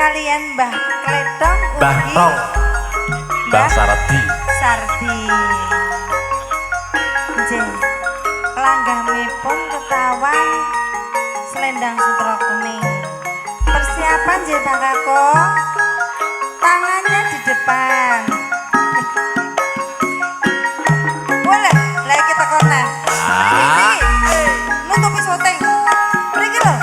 kalian Mbah Kletong Mbah Tong Mbah Sardi nggih langgamipun ketawan selendang sutra kuning persiapan nggih Bang Kakung tangannya di depan boleh lagi kita kona nutupi syuting mriki lho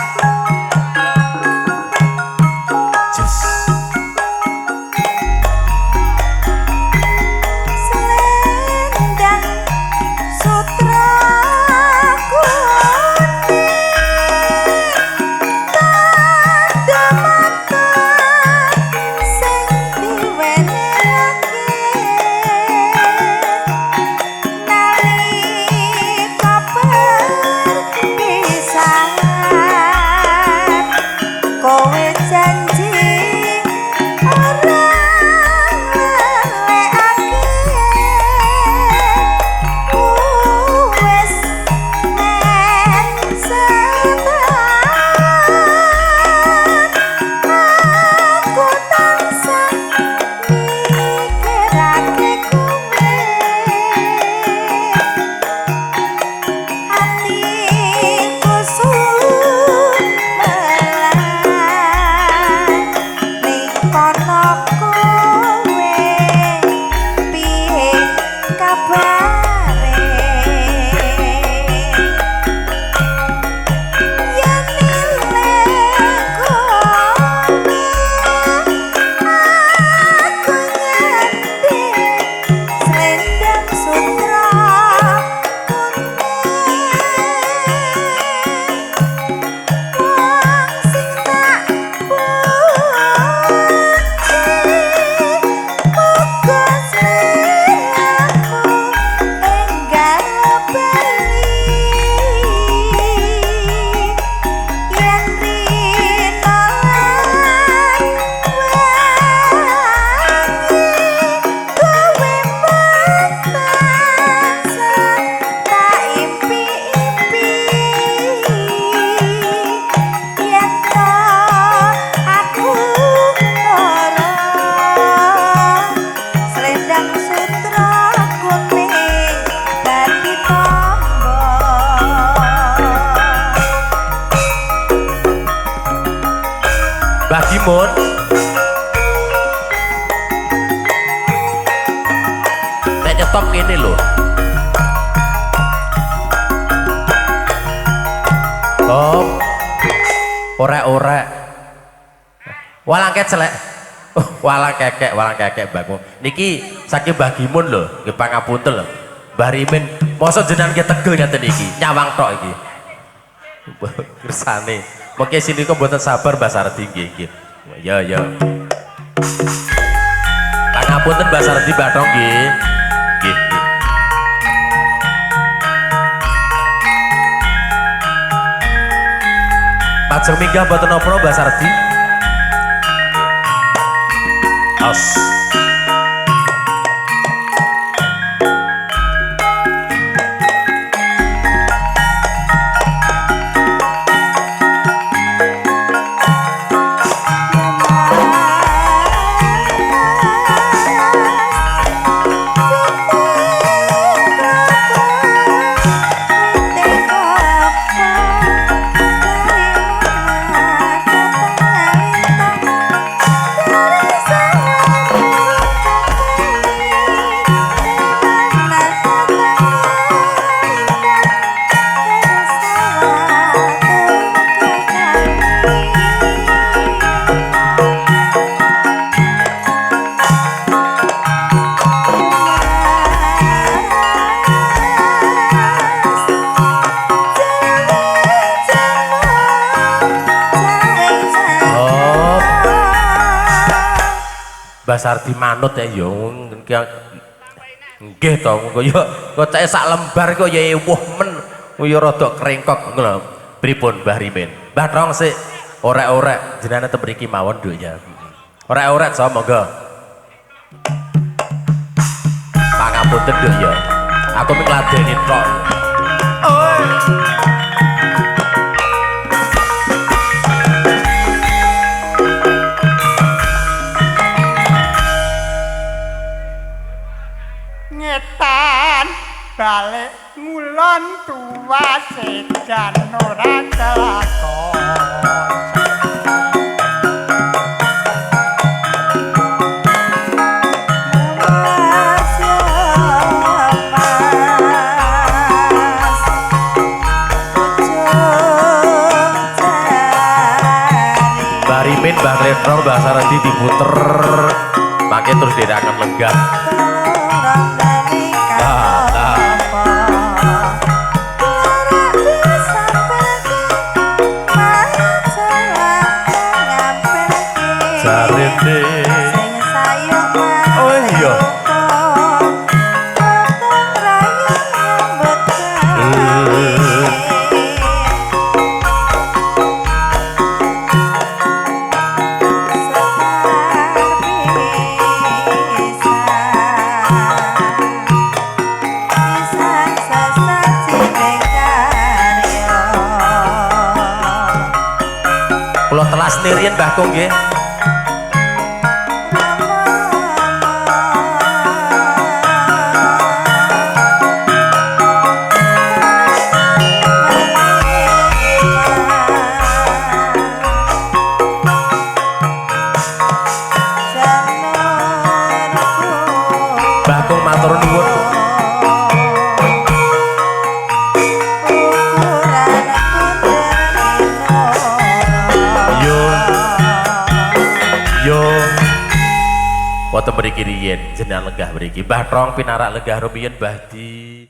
Bagimun nek nyetok ini loh Tom orek-orek walang kecelek walang kekek bangun niki saking Bagimun loh nggih pangapunten lho Mbah Rimin mosok jenengan ki tegel ngaten iki nyawang tok iki kersane mungkin sini kok buatan sabar Mbah Sardi nggih. Ya. Pangapunten Mbah Sardi Bathong nggih. Nggih. Lajeng minggah boten napa Mbah Sardi. Os. Mbah Sardi manut ya nggih to kok cek sak lembar kok ya ewuh men ya rada krengkok ngono pripun Mbah Rimin Mbah Tong sik orek-orek jenengan teng mriki mawon Nduk ya orek-orek so monggo pangapunten Nduk ya aku mung ngladeni tok wasik jan ora kelakon. Barimin Mbah Retno Mbah Saradi diputer pakai terus dirakan lenggah. Jarene oh iya kula telas nirian Mbah Kong nggih. Mbah Kong matur nuwun. Yo wonten mriki riyen jenengan lenggah mriki Mbah Trong pinarak lenggah rumiyin Mbah Di